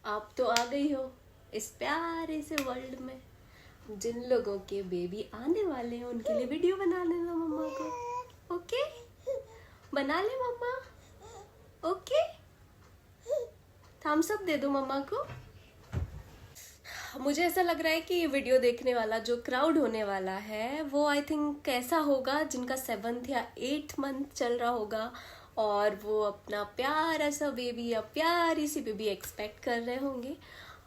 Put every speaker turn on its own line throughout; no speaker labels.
आप तो आ गई हो इस प्यारे से वर्ल्ड में। जिन लोगों के बेबी आने वाले हैं उनके लिए वीडियो बना लेना मम्मा को। ओके, बना ले मम्मा। ओके, थम्स अप दे दो मम्मा को। मुझे ऐसा लग रहा है कि ये वीडियो देखने वाला जो क्राउड होने वाला है वो आई थिंक ऐसा होगा जिनका 7th या 8th मंथ चल रहा होगा और वो अपना प्यारा सा बेबी या प्यारी सी बेबी एक्सपेक्ट कर रहे होंगे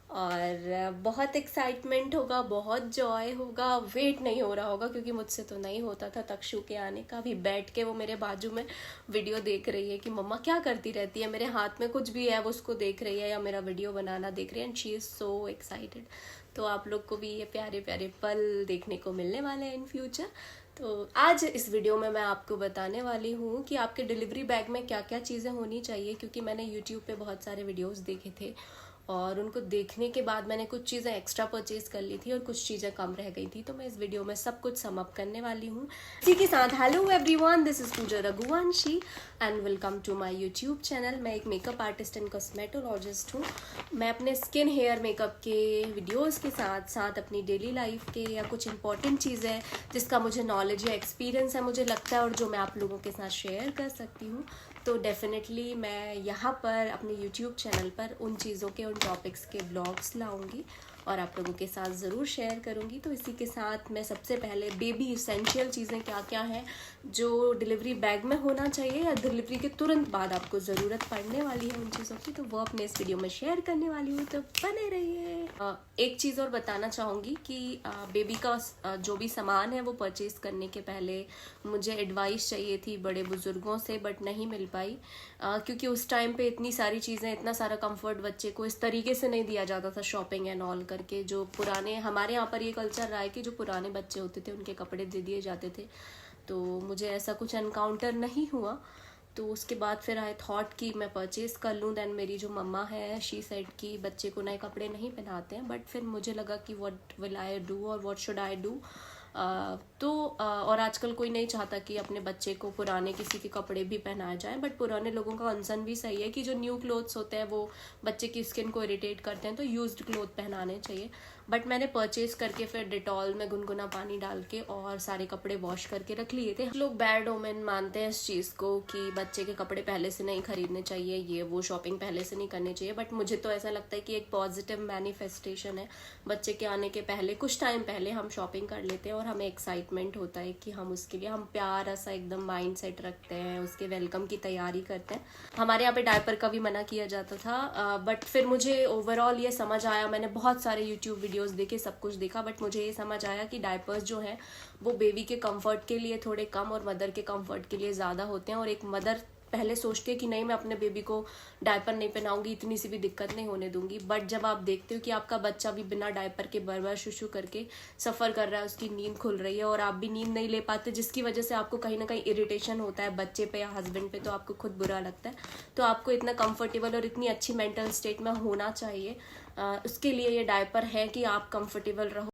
और बहुत एक्साइटमेंट होगा, बहुत जॉय होगा। वेट नहीं हो रहा होगा क्योंकि मुझसे तो नहीं होता था तक्षु के आने का। भी बैठ के वो मेरे बाजू में वीडियो देख रही है कि मम्मा क्या करती रहती है, मेरे हाथ में कुछ भी है वो उसको देख रही है या मेरा वीडियो बनाना देख रही है and she is so excited. तो आप लोग को भी ये प्यारे प्यारे पल देखने को मिलने वाले हैं इन फ्यूचर। तो आज इस वीडियो में मैं आपको बताने वाली हूँ कि आपके डिलीवरी बैग में क्या क्या चीज़ें होनी चाहिए, क्योंकि मैंने यूट्यूब पे बहुत सारे वीडियोस देखे थे और उनको देखने के बाद मैंने कुछ चीज़ें एक्स्ट्रा परचेज कर ली थी और कुछ चीज़ें कम रह गई थी। तो मैं इस वीडियो में सब कुछ सम अप करने वाली हूँ। इसी के साथ hello everyone, this is Pooja Raghuvanshi and welcome to my YouTube channel. मैं एक मेकअप आर्टिस्ट एंड कॉस्मेटोलॉजिस्ट हूँ। मैं अपने स्किन हेयर मेकअप के वीडियोज़ के साथ साथ अपनी डेली लाइफ के या कुछ इंपॉर्टेंट चीज़ें जिसका मुझे नॉलेज या एक्सपीरियंस है मुझे लगता है और जो मैं आप लोगों के साथ शेयर कर सकती हूँ, तो डेफिनेटली मैं यहाँ पर अपने यूट्यूब चैनल पर उन चीज़ों के, उन टॉपिक्स के ब्लॉग्स लाऊंगी और आप लोगों के साथ ज़रूर शेयर करूँगी। तो इसी के साथ मैं सबसे पहले बेबी इसेंशियल चीज़ें क्या क्या हैं जो डिलीवरी बैग में होना चाहिए या डिलीवरी के तुरंत बाद आपको ज़रूरत पड़ने वाली है उन चीज़ों की, तो वो अपने इस वीडियो में शेयर करने वाली हूँ। तो बने रहिए। एक चीज़ और बताना चाहूँगी कि बेबी का जो भी सामान है वो परचेज़ करने के पहले मुझे एडवाइस चाहिए थी बड़े बुजुर्गों से, बट नहीं मिल पाई क्योंकि उस टाइम पे इतनी सारी चीज़ें, इतना सारा कंफर्ट बच्चे को इस तरीके से नहीं दिया जाता था शॉपिंग एंड ऑल करके। जो पुराने हमारे यहाँ पर ये कल्चर रहा है कि जो पुराने बच्चे होते थे उनके कपड़े दे दिए जाते थे, तो मुझे ऐसा कुछ एनकाउंटर नहीं हुआ। तो उसके बाद फिर आई थॉट कि मैं परचेज़ कर लूँ। दैन मेरी जो मम्मा है शी सेड कि बच्चे को नए कपड़े नहीं पहनाते हैं, बट फिर मुझे लगा कि व्हाट विल आई डू और व्हाट शुड आई डू। और आजकल कोई नहीं चाहता कि अपने बच्चे को पुराने किसी के कपड़े भी पहनाए जाएं, बट पुराने लोगों का कंसर्न भी सही है कि जो न्यू क्लोथ्स होते हैं वो बच्चे की स्किन को इरिटेट करते हैं, तो यूज्ड क्लोथ पहनाने चाहिए। बट मैंने परचेज करके फिर डिटॉल में गुनगुना पानी डाल के और सारे कपड़े वॉश करके रख लिए थे। लोग बैड ओमेन मानते हैं इस चीज़ को कि बच्चे के कपड़े पहले से नहीं खरीदने चाहिए, ये वो शॉपिंग पहले से नहीं करनी चाहिए, बट मुझे तो ऐसा लगता है कि एक पॉजिटिव मैनिफेस्टेशन है। बच्चे के आने के पहले, कुछ टाइम पहले हम शॉपिंग कर लेते हैं और हमें एक्साइटमेंट होता है कि हम उसके लिए हम प्यारा सा एकदम माइंड सेट रखते हैं, उसके वेलकम की तैयारी करते हैं। हमारे यहाँ पे डायपर का भी मना किया जाता था, बट फिर मुझे ओवरऑल ये समझ आया, मैंने बहुत सारे यूट्यूब वीडियोस देखे, सब कुछ देखा, बट मुझे ये समझ आया कि डायपर्स जो हैं वो बेबी के कंफर्ट के लिए थोड़े कम और मदर के कंफर्ट के लिए ज़्यादा होते हैं। और एक मदर पहले सोचती है कि नहीं मैं अपने बेबी को डायपर नहीं पहनाऊंगी, इतनी सी भी दिक्कत नहीं होने दूंगी, बट जब आप देखते हो कि आपका बच्चा भी बिना डायपर के बार बार शुशु करके सफ़र कर रहा है, उसकी नींद खुल रही है और आप भी नींद नहीं ले पाते, जिसकी वजह से आपको कहीं ना कहीं इरिटेशन होता है बच्चे पे या हस्बैंड पे, तो आपको खुद बुरा लगता है। तो आपको इतना कंफर्टेबल और इतनी अच्छी मेंटल स्टेट में होना चाहिए, उसके लिए ये डायपर है कि आप कंफर्टेबल रहो।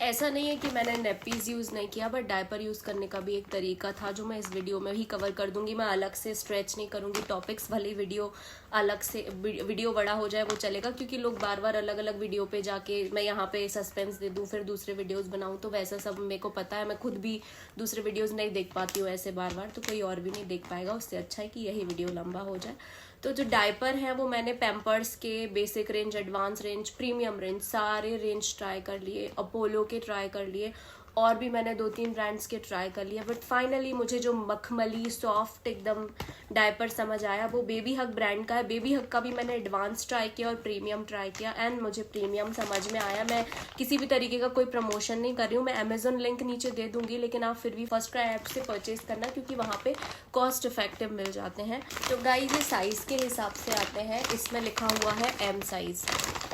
ऐसा नहीं है कि मैंने नेपीज़ यूज़ नहीं किया, बट डायपर यूज़ करने का भी एक तरीका था जो मैं इस वीडियो में ही कवर कर दूंगी। मैं अलग से स्ट्रेच नहीं करूंगी टॉपिक्स, भले वीडियो अलग से वीडियो बड़ा हो जाए वो चलेगा, क्योंकि लोग बार बार अलग अलग वीडियो पे जाके मैं यहाँ पे सस्पेंस दे दूँ फिर दूसरे वीडियोज़ बनाऊँ, तो वैसा सब मेरे को पता है। मैं खुद भी दूसरे वीडियोज़ नहीं देख पाती हूँ ऐसे बार बार, तो कोई और भी नहीं देख पाएगा। उससे अच्छा है कि यही वीडियो लंबा हो जाए। तो जो डायपर है वो मैंने पैम्पर्स के basic range, advance range, premium range, सारे रेंज ट्राई कर लिए, अपोलो के ट्राई कर लिए और भी मैंने 2-3 ब्रांड्स के ट्राई कर लिए, बट फाइनली मुझे जो मखमली सॉफ्ट एकदम डायपर समझ आया वो बेबी हग ब्रांड का है। बेबी हग का भी मैंने एडवांस ट्राई किया और प्रीमियम ट्राई किया एंड मुझे प्रीमियम समझ में आया। मैं किसी भी तरीके का कोई प्रमोशन नहीं कर रही हूँ, मैं अमेजोन लिंक नीचे दे दूंगी, लेकिन आप फिर भी फर्स्ट क्राई ऐप से परचेज करना क्योंकि वहाँ पे कॉस्ट इफेक्टिव मिल जाते हैं। तो गाइस ये साइज़ के हिसाब से आते हैं। इसमें लिखा हुआ है एम साइज़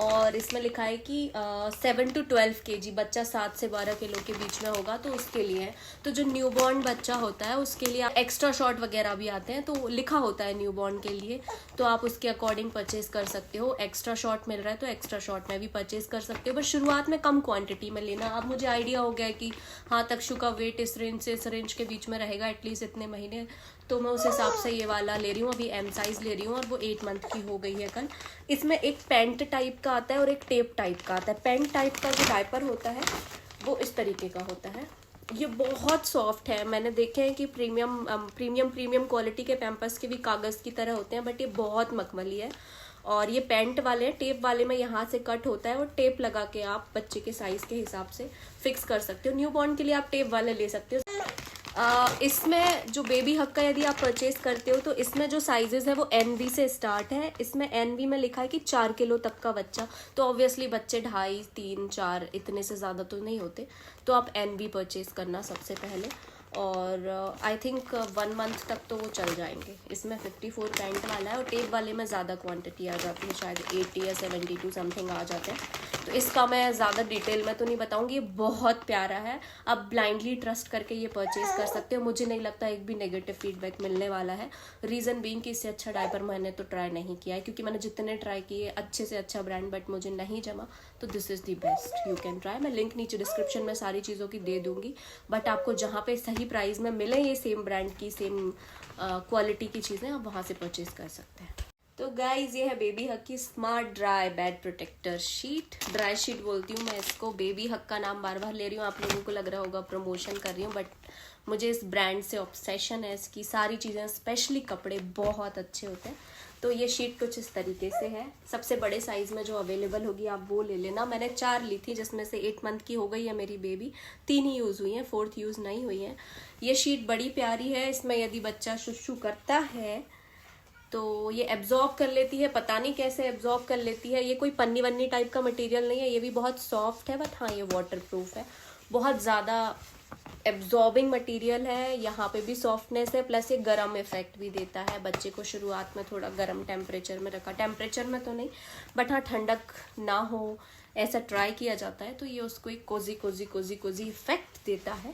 और इसमें लिखा है कि 7 to 12 kg, बच्चा 7 से 12 किलो के बीच में होगा तो उसके लिए है। तो जो न्यूबॉर्न बच्चा होता है उसके लिए एक्स्ट्रा शॉर्ट वगैरह भी आते हैं, तो लिखा होता है न्यूबॉर्न के लिए, तो आप उसके अकॉर्डिंग परचेज कर सकते हो। एक्स्ट्रा शॉर्ट मिल रहा है तो एक्स्ट्रा शॉर्ट में भी परचेज कर सकते हो, बस शुरुआत में कम क्वांटिटी में लेना। अब मुझे आइडिया हो गया कि हाँ तक्षु का वेट इस रेंज से इस रेंज के बीच में रहेगा एटलीस्ट इतने महीने, तो मैं उस हिसाब से ये वाला ले रही हूँ, अभी एम साइज ले रही हूँ, और वो 8 मंथ की हो गई है कल। इसमें एक पैंट टाइप का आता है और एक टेप टाइप का आता है। पैंट टाइप का जो डायपर होता है वो इस तरीके का होता है। ये बहुत सॉफ्ट है। मैंने देखे हैं कि प्रीमियम क्वालिटी के पैम्पर्स के भी कागज़ की तरह होते हैं, बट ये बहुत मखमली है। और ये पैंट वाले हैं, टेप वाले में यहाँ से कट होता है और टेप लगा के आप बच्चे के साइज़ के हिसाब से फिक्स कर सकते हो। न्यू बॉर्न के लिए आप टेप वाले ले सकते हो। इसमें जो बेबी हक का यदि आप परचेज करते हो तो इसमें जो साइजेस है वो NV से स्टार्ट है। इसमें NV में लिखा है कि 4 किलो तक का बच्चा, तो ऑब्वियसली बच्चे 2.5, 3, 4 इतने से ज़्यादा तो नहीं होते, तो आप NV परचेज करना सबसे पहले। और आई थिंक 1 मंथ तक तो वो चल जाएंगे। इसमें 54 पैंट वाला है और टेप वाले में ज़्यादा क्वांटिटी आ जाती है, शायद 80 या 72 समथिंग आ जाते हैं। तो इसका मैं ज़्यादा डिटेल में तो नहीं बताऊंगी। ये बहुत प्यारा है, आप ब्लाइंडली ट्रस्ट करके ये परचेज कर सकते हो। मुझे नहीं लगता एक भी नेगेटिव फीडबैक मिलने वाला है। रीज़न बीइंग कि इससे अच्छा डायपर मैंने तो ट्राई नहीं किया है, क्योंकि मैंने जितने ट्राई किए अच्छे से अच्छा ब्रांड, बट मुझे नहीं जमा। तो this is the best, you can try. मैं लिंक नीचे डिस्क्रिप्शन में सारी चीज़ों की दे दूंगी, बट आपको जहाँ पे सही प्राइस में मिले ये सेम ब्रांड की सेम क्वालिटी की चीज़ें, आप वहाँ से परचेज कर सकते हैं। तो गाइज ये है बेबी हक की smart dry bed protector sheet. Dry sheet बोलती हूँ मैं इसको, बेबी हक का नाम बार बार ले रही हूँ। आप लोगों को लग रहा होगा प्रमोशन कर रही हूँ, बट मुझे इस ब्रांड से ऑब्सेशन है। इसकी सारी चीज़ें, स्पेशली कपड़े बहुत अच्छे होते हैं। तो ये शीट कुछ इस तरीके से है। सबसे बड़े साइज़ में जो अवेलेबल होगी आप वो ले लेना। मैंने 4 ली थी, जिसमें से 8 मंथ की हो गई है मेरी बेबी, 3 ही यूज़ हुई हैं, 4th यूज़ नहीं हुई है। ये शीट बड़ी प्यारी है। इसमें यदि बच्चा शुशु करता है तो ये एब्जॉर्ब कर लेती है, पता नहीं कैसे एब्जॉर्ब कर लेती है। ये कोई पन्नी वन्नी टाइप का मटेरियल नहीं है, ये भी बहुत सॉफ्ट है, बट हाँ ये वाटर प्रूफ है। बहुत ज़्यादा एब्जॉर्बिंग मटेरियल है, यहाँ पे भी सॉफ्टनेस है, प्लस ये गर्म इफेक्ट भी देता है। बच्चे को शुरुआत में थोड़ा गर्म टेम्परेचर में रखा, टेम्परेचर में तो नहीं, बट हाँ ठंडक ना हो ऐसा ट्राई किया जाता है, तो ये उसको एक cosy cosy cosy cosy effect देता है।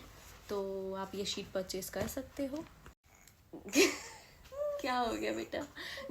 तो आप ये शीट परचेज कर सकते हो। क्या हो गया बेटा?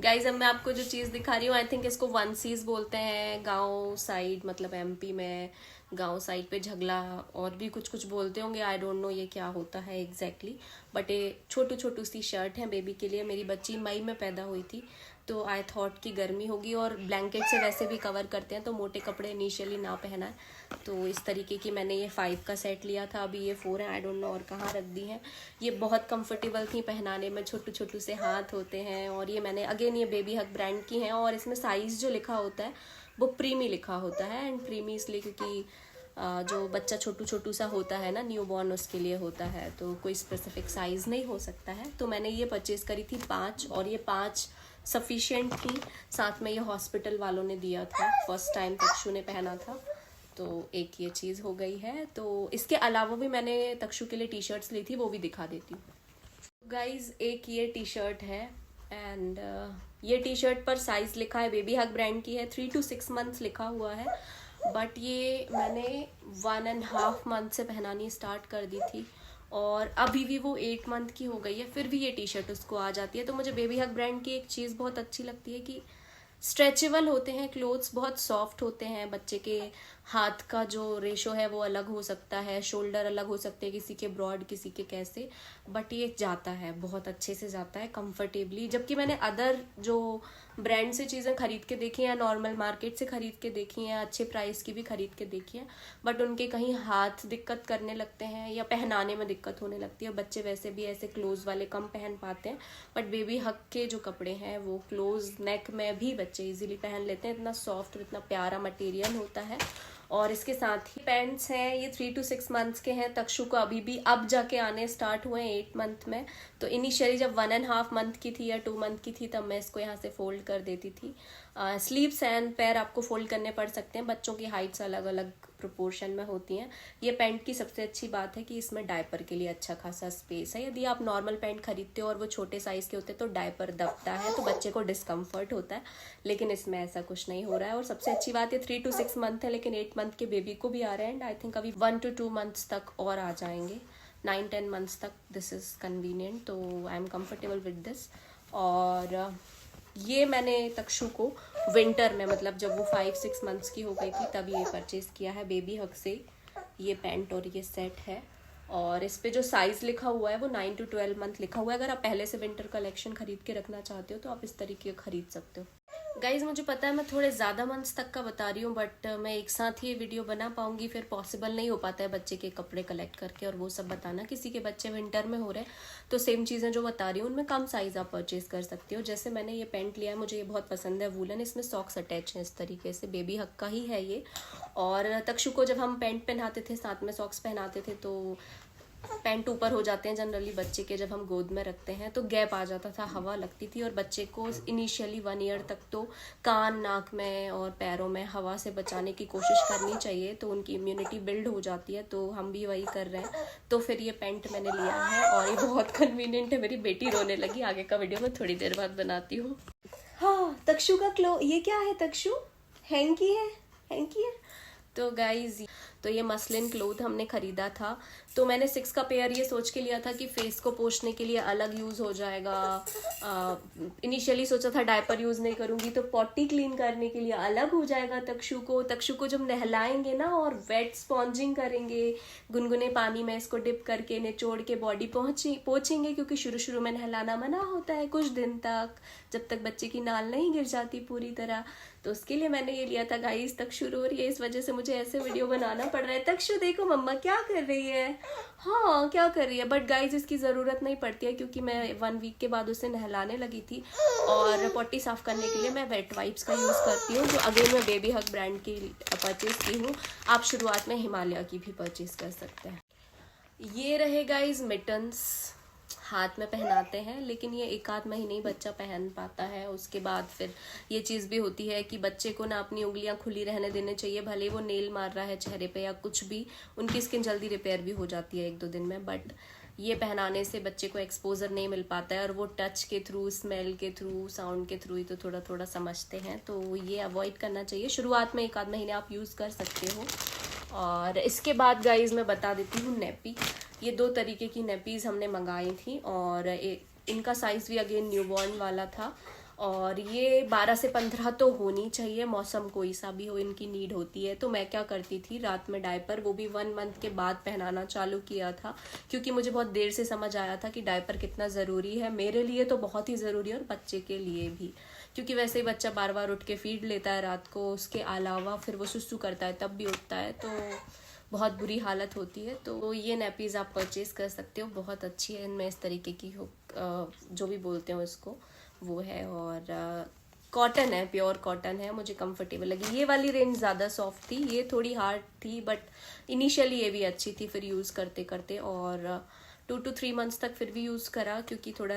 गाइज अब मैं आपको जो चीज़ दिखा रही हूँ, आई थिंक इसको वंसीज बोलते हैं गांव साइड, मतलब MP में गांव साइड पे झगला और भी कुछ कुछ बोलते होंगे। आई डोंट नो ये क्या होता है एग्जैक्टली, बट ये छोटू सी शर्ट है बेबी के लिए। मेरी बच्ची मई में पैदा हुई थी, तो आई थॉट कि गर्मी होगी और ब्लैंकेट से वैसे भी कवर करते हैं, तो मोटे कपड़े इनिशियली ना पहना है। तो इस तरीके की मैंने ये 5 का सेट लिया था, अभी ये 4 है, आई डोंट नो और कहाँ रख दी हैं। ये बहुत कंफर्टेबल थी पहनाने में, छोटू से हाथ होते हैं। और ये मैंने अगेन ये बेबी हक ब्रांड की हैं, और इसमें साइज़ जो लिखा होता है वो प्रीमी लिखा होता है। एंड प्रीमी इसलिए क्योंकि जो बच्चा छोटू सा होता है ना, न्यू बॉर्न, उसके लिए होता है, तो कोई स्पेसिफिक साइज़ नहीं हो सकता है। तो मैंने ये परचेज़ करी थी 5, और ये 5 सफिशिएंट थी। साथ में ये हॉस्पिटल वालों ने दिया था, फर्स्ट टाइम तक्षु ने पहना था, तो एक ये चीज़ हो गई है। तो इसके अलावा भी मैंने तक्षु के लिए टी-शर्ट्स ली थी, वो भी दिखा देती हूँ। गाइज एक ये टी-शर्ट है, एंड ये टी-शर्ट पर साइज़ लिखा है, बेबी हक ब्रांड की है, 3 to 6 मंथ्स लिखा हुआ है, बट ये मैंने 1.5 मंथ से पहनानी स्टार्ट कर दी थी, और अभी भी वो 8 मंथ की हो गई है, फिर भी ये टी-शर्ट उसको आ जाती है। तो मुझे बेबी हक ब्रांड की एक चीज़ बहुत अच्छी लगती है कि स्ट्रेचेबल होते हैं क्लोथ्स, बहुत सॉफ्ट होते हैं। बच्चे के हाथ का जो रेशो है वो अलग हो सकता है, शोल्डर अलग हो सकते हैं, किसी के ब्रॉड किसी के कैसे, बट ये जाता है, बहुत अच्छे से जाता है कंफर्टेबली। जबकि मैंने अदर जो ब्रांड से चीज़ें खरीद के देखी हैं, नॉर्मल मार्केट से खरीद के देखी हैं, अच्छे प्राइस की भी खरीद के देखी हैं, बट उनके कहीं हाथ दिक्कत करने लगते हैं या पहनाने में दिक्कत होने लगती है। बच्चे वैसे भी ऐसे क्लोज वाले कम पहन पाते हैं, बट बेबी हक के जो कपड़े हैं वो क्लोज नेक में भी बच्चे इजीली पहन लेते हैं। इतना सॉफ्ट और इतना प्यारा मटेरियल होता है। और इसके साथ ही पैंट्स हैं, ये 3 to 6 मंथ्स के हैं। तक्षु को अभी भी अब जाके आने स्टार्ट हुए हैं 8 मंथ में। तो इनिशियली जब 1.5 मंथ की थी या 2 मंथ की थी, तब मैं इसको यहाँ से फोल्ड कर देती थी। स्लीव्स एंड पैर आपको फोल्ड करने पड़ सकते हैं, बच्चों की हाइट्स अलग अलग प्रोपोर्शन में होती हैं। ये पैंट की सबसे अच्छी बात है कि इसमें डायपर के लिए अच्छा खासा स्पेस है। यदि आप नॉर्मल पैंट खरीदते हो और वो छोटे साइज़ के होते हैं तो डायपर दबता है, तो बच्चे को डिस्कम्फर्ट होता है, लेकिन इसमें ऐसा कुछ नहीं हो रहा है। और सबसे अच्छी बात है 3 to 6 मंथ है, लेकिन 8 मंथ के बेबी को भी आ रहे हैं, एंड आई थिंक अभी 1 to 2 मंथ्स तक और आ जाएंगे, 9-10 मंथ्स तक। दिस इज़ कन्वीनियंट, तो I am comfortable with this. और ये मैंने तक्षु को विंटर में, मतलब जब वो 5-6 मंथ्स की हो गई थी, तब ये परचेज़ किया है बेबी हक से। ये पैंट और ये सेट है, और इस पे जो साइज़ लिखा हुआ है वो 9 to 12 मंथ लिखा हुआ है। अगर आप पहले से विंटर कलेक्शन खरीद के रखना चाहते हो तो आप इस तरीके का खरीद सकते हो। गाइज मुझे पता है मैं थोड़े ज़्यादा मंथ्स तक का बता रही हूँ, बट मैं एक साथ ही ये वीडियो बना पाऊंगी, फिर पॉसिबल नहीं हो पाता है बच्चे के कपड़े कलेक्ट करके और वो सब बताना। किसी के बच्चे विंटर में हो रहे हैं तो सेम चीज़ें जो बता रही हूँ उनमें कम साइज़ आप परचेज कर सकते हो। जैसे मैंने ये पैंट लिया है, मुझे ये बहुत पसंद है, वूलन, इसमें सॉक्स अटैच हैं इस तरीके से, बेबी हक का ही है ये। और तक्षु को जब हम पैंट पहनाते थे साथ में सॉक्स पहनाते थे तो पैंट ऊपर हो जाते हैं जनरली बच्चे के जब हम गोद में रखते हैं, तो गैप आ जाता था, हवा लगती थी। और बच्चे को इनिशियली 1 ईयर तक तो कान, नाक में और पैरों में हवा से बचाने की कोशिश करनी चाहिए, तो उनकी इम्यूनिटी बिल्ड हो जाती है। तो हम भी वही कर रहे हैं। तो फिर ये पैंट मैंने लिया है और ये बहुत कन्वीनियंट है। मेरी बेटी रोने लगी, आगे का वीडियो मैं थोड़ी देर बाद बनाती हूँ। हाँ, तक्षु का ये क्या है तक्षु? हैंकी है। तो गाइज तो ये मसलिन क्लोथ हमने खरीदा था। तो मैंने 6 का पेयर ये सोच के लिया था कि फेस को पोंछने के लिए अलग यूज़ हो जाएगा। इनिशियली सोचा था डायपर यूज़ नहीं करूँगी तो पॉटी क्लीन करने के लिए अलग हो जाएगा तक्षु को जब नहलाएंगे ना और वेट स्पॉन्जिंग करेंगे, गुनगुने पानी में इसको डिप करके निचोड़ के बॉडी पोंछेंगे, क्योंकि शुरू में नहलाना मना होता है कुछ दिन तक, जब तक बच्चे की नाल नहीं गिर जाती पूरी तरह। तो उसके लिए मैंने ये लिया था। गाइस तक्षु रो रही है, इस वजह से मुझे ऐसे वीडियो बनाना पड़ रहा है। तक्षु देखो मम्मा क्या कर रही है। हाँ क्या कर रही है, बट गाइस इसकी ज़रूरत नहीं पड़ती है क्योंकि मैं 1 वीक के बाद उसे नहलाने लगी थी। और पॉटी साफ करने के लिए मैं वेट वाइप्स का यूज़ करती हूँ, जो अगेन मैं बेबी हक ब्रांड की परचेज की हूँ। आप शुरुआत में हिमालय की भी परचेज कर सकते हैं। ये रहे गाइस मिटन्स, हाथ में पहनाते हैं, लेकिन ये 1 आध महीने ही बच्चा पहन पाता है। उसके बाद फिर ये चीज़ भी होती है कि बच्चे को ना अपनी उंगलियां खुली रहने देने चाहिए, भले वो नेल मार रहा है चेहरे पे या कुछ भी, उनकी स्किन जल्दी रिपेयर भी हो जाती है 1-2 दिन में। बट ये पहनाने से बच्चे को एक्सपोजर नहीं मिल पाता है और वो टच के थ्रू, स्मेल के थ्रू, साउंड के थ्रू ही तो थोड़ा थोड़ा समझते हैं। तो ये अवॉइड करना चाहिए। शुरुआत में 1 आध महीने आप यूज़ कर सकते हो। और इसके बाद गाइज मैं बता देती हूँ नेपी। ये 2 तरीके की नेपीज़ हमने मंगाई थी और इनका साइज़ भी अगेन न्यूबॉर्न वाला था। और ये 12 से 15 तो होनी चाहिए, मौसम कोई सा भी हो इनकी नीड होती है। तो मैं क्या करती थी, रात में डायपर, वो भी 1 मंथ के बाद पहनाना चालू किया था, क्योंकि मुझे बहुत देर से समझ आया था कि डायपर कितना ज़रूरी है। मेरे लिए तो बहुत ही ज़रूरी है और बच्चे के लिए भी, क्योंकि वैसे ही बच्चा बार बार उठ के फीड लेता है रात को, उसके अलावा फिर वो सुसु करता है तब भी उठता है, तो बहुत बुरी हालत होती है। तो ये नैपीज़ आप परचेज़ कर सकते हो, बहुत अच्छी है। इनमें इस तरीके की हो जो भी बोलते हो इसको वो है, और कॉटन है, प्योर कॉटन है, मुझे कंफर्टेबल लगी। ये वाली रेंज ज़्यादा सॉफ्ट थी, ये थोड़ी हार्ड थी, बट इनिशियली ये भी अच्छी थी फिर यूज़ करते करते। और 2 to 3 मंथ्स तक फिर भी यूज़ करा क्योंकि थोड़ा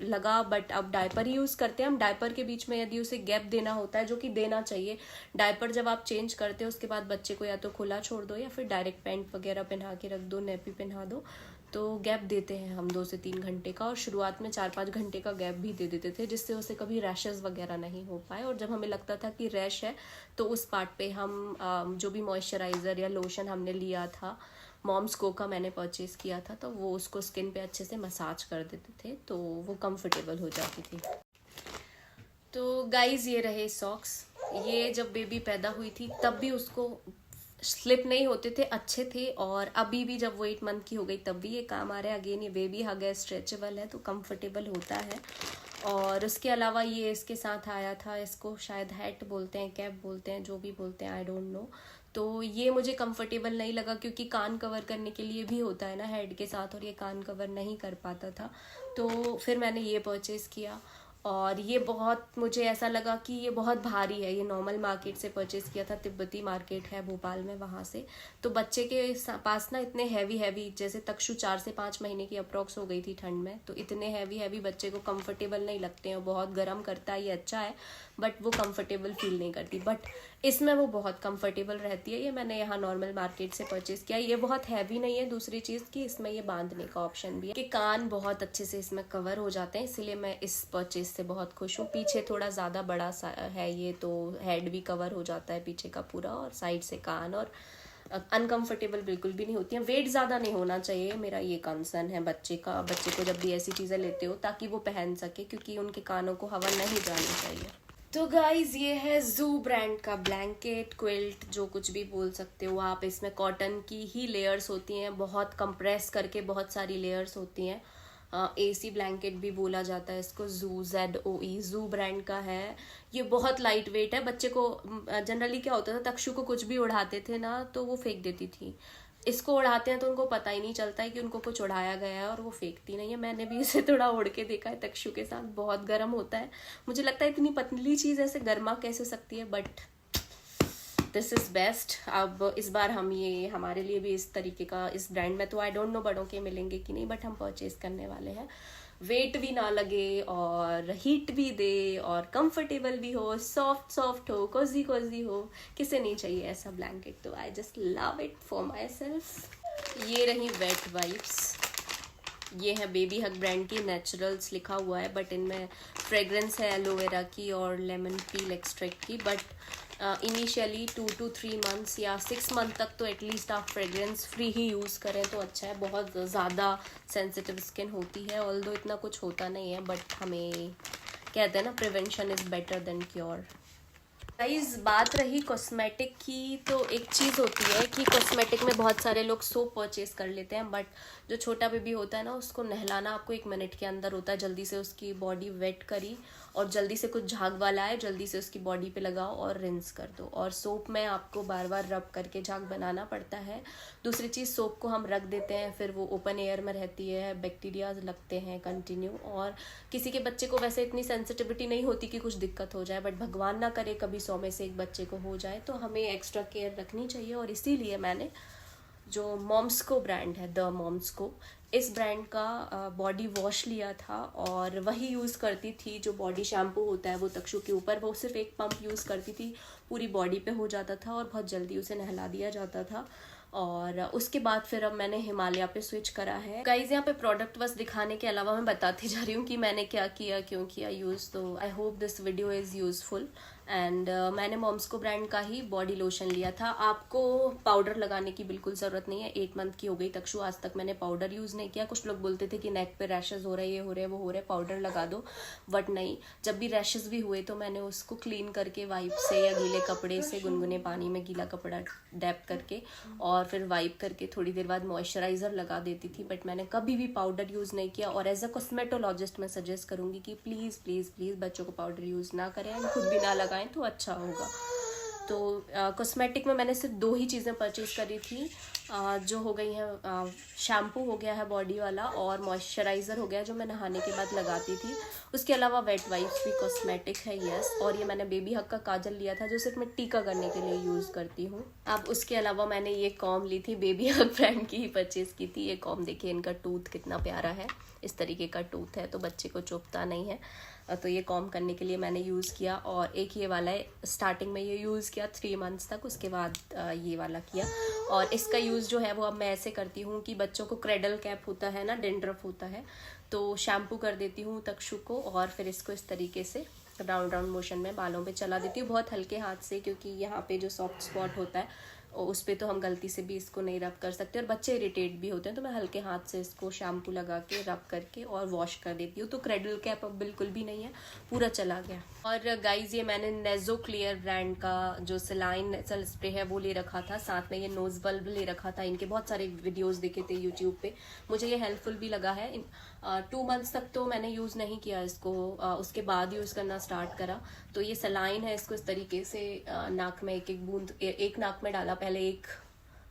लगा, बट अब डायपर ही यूज़ करते हैं हम। डायपर के बीच में यदि उसे गैप देना होता है, जो कि देना चाहिए, डायपर जब आप चेंज करते हो उसके बाद बच्चे को या तो खुला छोड़ दो या फिर डायरेक्ट पैंट वगैरह पहना के रख दो, नेपी पहना दो, तो गैप देते हैं हम 2 से 3 घंटे का। और शुरुआत में 4-5 घंटे का गैप भी दे देते थे, जिससे उसे कभी रैशेज़ वगैरह नहीं हो पाए। और जब हमें लगता था कि रैश है तो उस पार्ट पे हम जो भी मॉइस्चराइज़र या लोशन हमने लिया था, मॉम्स को का मैंने परचेज़ किया था, तो वो उसको स्किन पे अच्छे से मसाज कर देते थे, तो वो कंफर्टेबल हो जाती थी। तो गाइज ये रहे सॉक्स। ये जब बेबी पैदा हुई थी तब भी उसको स्लिप नहीं होते थे, अच्छे थे, और अभी भी जब वो 8 मंथ की हो गई तब भी ये काम आ रहा है। अगेन ये बेबी हग है, स्ट्रेचेबल है, तो कंफर्टेबल होता है। और उसके अलावा ये इसके साथ आया था, इसको शायद हैट बोलते हैं, कैप बोलते हैं, जो भी बोलते हैं, आई डोंट नो। तो ये मुझे कंफर्टेबल नहीं लगा क्योंकि कान कवर करने के लिए भी होता है ना हेड के साथ, और ये कान कवर नहीं कर पाता था, तो फिर मैंने ये परचेज़ किया। और ये बहुत मुझे ऐसा लगा कि ये बहुत भारी है। ये नॉर्मल मार्केट से परचेज़ किया था, तिब्बती मार्केट है भोपाल में, वहाँ से। तो बच्चे के पास ना इतने हैवी जैसे तक्षु 4 से 5 महीने की अप्रॉक्स हो गई थी ठंड में, तो इतने हैवी बच्चे को कंफर्टेबल नहीं लगते हैं, बहुत गर्म करता है। ये अच्छा है बट वो कंफर्टेबल फील नहीं करती, बट इसमें वो बहुत कंफर्टेबल रहती है। ये मैंने यहाँ नॉर्मल मार्केट से परचेज़ किया। ये बहुत हैवी नहीं है। दूसरी चीज़ कि इसमें ये बांधने का ऑप्शन भी है कि कान बहुत अच्छे से इसमें कवर हो जाते हैं, इसीलिए मैं इस परचेज से बहुत खुश हूँ। पीछे थोड़ा ज़्यादा बड़ा सा है ये, तो हेड भी कवर हो जाता है पीछे का पूरा, और साइड से कान, और अनकंफर्टेबल बिल्कुल भी नहीं होती हैं। वेट ज़्यादा नहीं होना चाहिए, मेरा ये कंसर्न है बच्चे का। बच्चे को जब भी ऐसी चीज़ें लेते हो ताकि वो पहन सके, क्योंकि उनके कानों को हवा नहीं जानी चाहिए। तो गाइज ये है जू ब्रांड का ब्लैंकेट, क्विल्ट, जो कुछ भी बोल सकते हो आप। इसमें कॉटन की ही लेयर्स होती हैं, बहुत कंप्रेस करके बहुत सारी लेयर्स होती हैं। एसी ब्लैंकेट भी बोला जाता है इसको। जू ZOE जू ब्रांड का है। ये बहुत लाइट वेट है। बच्चे को जनरली क्या होता था, तक्षु को कुछ भी उड़ाते थे ना तो वो फेंक देती थी। इसको उड़ाते हैं तो उनको पता ही नहीं चलता है कि उनको कुछ उड़ाया गया है और वो फेंकती नहीं है। मैंने भी इसे थोड़ा उड़ के देखा है तक्षु के साथ। बहुत गर्म होता है। मुझे लगता है इतनी पतली चीज ऐसे गर्मा कैसे सकती है, बट दिस इज बेस्ट। अब इस बार हम ये हमारे लिए भी इस तरीके का, इस ब्रांड में तो आई डोंट नो बड़ों के मिलेंगे कि नहीं, बट हम परचेज करने वाले हैं। वेट भी ना लगे और हीट भी दे और कंफर्टेबल भी हो, सॉफ्ट सॉफ्ट हो, कोजी कोजी हो। किसे नहीं चाहिए ऐसा ब्लैंकेट? तो I just love it for my self. ये रही वेट वाइप्स। ये है बेबी हग ब्रांड की, नेचुरल्स लिखा हुआ है, बट इनमें फ्रेग्रेंस है एलोवेरा की और लेमन पील एक्सट्रैक्ट की। बट इनिशियली 2 to 3 months या 6 month तक तो एटलीस्ट आप फ्रेग्रेंस फ्री ही यूज़ करें तो अच्छा है। बहुत ज़्यादा सेंसिटिव स्किन होती है, ऑल्दो इतना कुछ होता नहीं है, बट हमें कहते हैं ना, prevention is better than cure. Guys बात रही कॉस्मेटिक की, तो एक चीज़ होती है कि कॉस्मेटिक में बहुत सारे लोग सोप परचेज कर लेते हैं, बट जो छोटा बेबी होता है ना, उसको नहलाना आपको 1 मिनट के अंदर होता है। जल्दी से उसकी बॉडी वेट करी और जल्दी से कुछ झाग वाला है, जल्दी से उसकी बॉडी पे लगाओ और रिंस कर दो। और सोप में आपको बार बार रब करके झाग बनाना पड़ता है। दूसरी चीज़, सोप को हम रख देते हैं, फिर वो ओपन एयर में रहती है, बैक्टीरिया लगते हैं कंटिन्यू। और किसी के बच्चे को वैसे इतनी सेंसिटिविटी नहीं होती कि कुछ दिक्कत हो जाए, बट भगवान ना करे कभी 100 में से एक बच्चे को हो जाए, तो हमें एक्स्ट्रा केयर रखनी चाहिए। और इसीलिए मैंने जो मॉम्स्को ब्रांड है, द मॉम्स्को, इस ब्रांड का बॉडी वॉश लिया था और वही यूज़ करती थी। जो बॉडी शैम्पू होता है वो तक्षु के ऊपर, वो सिर्फ एक पंप यूज़ करती थी, पूरी बॉडी पे हो जाता था और बहुत जल्दी उसे नहला दिया जाता था। और उसके बाद फिर अब मैंने हिमालय पे स्विच करा है। गाइज यहाँ पे प्रोडक्ट बस दिखाने के अलावा मैं बताती जा रही हूँ कि मैंने क्या किया, क्यों किया यूज़। तो I hope this video is useful. And मैंने मॉम्स्को ब्रांड का ही बॉडी लोशन लिया था। आपको पाउडर लगाने की बिल्कुल ज़रूरत नहीं है। 8 मंथ की हो गई तक्षु, आज तक मैंने पाउडर यूज़ नहीं किया। कुछ लोग बोलते थे कि नेक पे रैशेज़ हो रहे, ये हो रहे, वो हो रहे, पाउडर लगा दो, बट नहीं। जब भी रैशेज़ भी हुए तो मैंने उसको क्लीन करके वाइप से या गीले कपड़े से, गुनगुने पानी में गीला कपड़ा डैप करके और फिर वाइप करके थोड़ी देर बाद मॉइस्चराइज़र लगा देती थी। बट मैंने कभी भी पाउडर यूज़ नहीं किया। और एज अ कॉस्मेटोलॉजिस्ट मैं सजेस्ट करूँगी कि प्लीज़ प्लीज़ प्लीज़ बच्चों को पाउडर यूज़ ना करें, खुद भी ना लगाएं तो अच्छा होगा। तो कॉस्मेटिक में मैंने सिर्फ 2 ही चीज़ें परचेज करी थी, जो हो गई हैं शैम्पू हो गया है बॉडी वाला, और मॉइस्चराइज़र हो गया जो मैं नहाने के बाद लगाती थी। उसके अलावा वेट वाइप्स भी कॉस्मेटिक है, यस। और ये मैंने बेबी हग का काजल लिया था जो सिर्फ मैं टीका करने के लिए यूज़ करती हूँ। अब उसके अलावा मैंने ये कॉम ली थी, बेबी हग ब्रांड की ही परचेज़ की थी। ये कॉम देखिए, इनका टूथ कितना प्यारा है, इस तरीके का टूथ है तो बच्चे को चुभता नहीं है। तो ये कॉम करने के लिए मैंने यूज़ किया। और एक ये वाला है, स्टार्टिंग में ये यूज़ किया 3 months तक, उसके बाद ये वाला किया। और इसका यूज़ जो है वो अब मैं ऐसे करती हूँ कि बच्चों को क्रेडल कैप होता है ना, डेंड्रफ होता है, तो शैम्पू कर देती हूँ तक्षु को और फिर इसको इस तरीके से राउंड राउंड मोशन में बालों पे चला देती हूँ, बहुत हल्के हाथ से, क्योंकि यहाँ पे जो सॉफ्ट स्पॉट होता है उस पर तो हम गलती से भी इसको नहीं रब कर सकते और बच्चे इरिटेट भी होते हैं। तो मैं हल्के हाथ से इसको शैम्पू लगा के रब करके और वॉश कर देती हूँ। तो क्रेडल कैप अब बिल्कुल भी नहीं है, पूरा चला गया। और गाइज ये मैंने नेजो क्लियर ब्रांड का जो सलाइन नेजल स्प्रे है वो ले रखा था, साथ में ये नोज बल्ब ले रखा था। इनके बहुत सारे वीडियोस देखे थे यूट्यूब पे, मुझे ये हेल्पफुल भी लगा है। 2 months तक तो मैंने यूज़ नहीं किया इसको, उसके बाद यूज़ करना स्टार्ट करा। तो ये सलाइन है, इसको इस तरीके से नाक में एक बूंद, एक नाक में डाला, पहले एक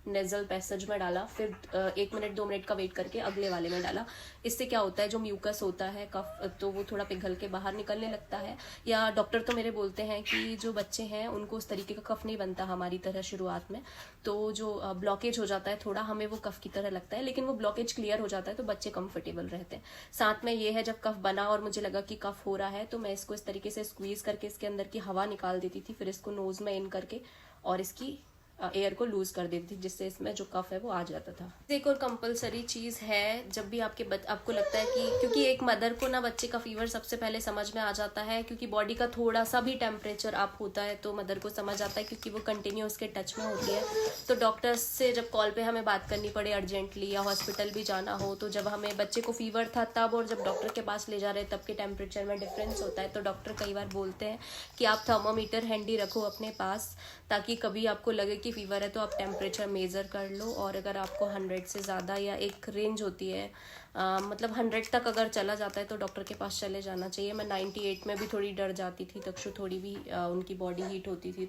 नेजल पैसेज में डाला, फिर 1 मिनट 2 मिनट का वेट करके अगले वाले में डाला। इससे क्या होता है, जो म्यूकस होता है कफ, तो वो थोड़ा पिघल के बाहर निकलने लगता है। या डॉक्टर तो मेरे बोलते हैं कि जो बच्चे हैं उनको उस तरीके का कफ नहीं बनता हमारी तरह शुरुआत में, तो जो ब्लॉकेज हो जाता है थोड़ा, हमें वो कफ की तरह लगता है, लेकिन वो ब्लॉकेज क्लियर हो जाता है तो बच्चे कंफर्टेबल रहते हैं। साथ में ये है, जब कफ बना और मुझे लगा कि कफ हो रहा है तो मैं इसको इस तरीके से स्क्वीज करके इसके अंदर की हवा निकाल देती थी, फिर इसको नोज में इन करके और इसकी एयर को लूज कर देती थी, जिससे इसमें जो कफ है वो आ जाता था। एक और कंपलसरी चीज़ है, जब भी आपको लगता है कि, क्योंकि एक मदर को ना बच्चे का फीवर सबसे पहले समझ में आ जाता है, क्योंकि बॉडी का थोड़ा सा भी टेम्परेचर अप होता है तो मदर को समझ आता है, क्योंकि वो कंटिन्यू उसके टच में होती है। तो डॉक्टर से जब कॉल पे हमें बात करनी पड़े अर्जेंटली, या हॉस्पिटल भी जाना हो, तो जब हमें बच्चे को फीवर था तब और जब डॉक्टर के पास ले जा रहे हैं तब के टेम्परेचर में डिफरेंस होता है। तो डॉक्टर कई बार बोलते हैं कि आप थर्मोमीटर हैंडी रखो अपने पास, ताकि कभी आपको लगे कि फीवर है तो आप टेम्परेचर मेज़र कर लो। और अगर आपको 100 से ज़्यादा, या एक रेंज होती है मतलब 100 तक अगर चला जाता है तो डॉक्टर के पास चले जाना चाहिए। मैं 98 में भी थोड़ी डर जाती थी, तक्षु थोड़ी भी उनकी बॉडी हीट होती थी,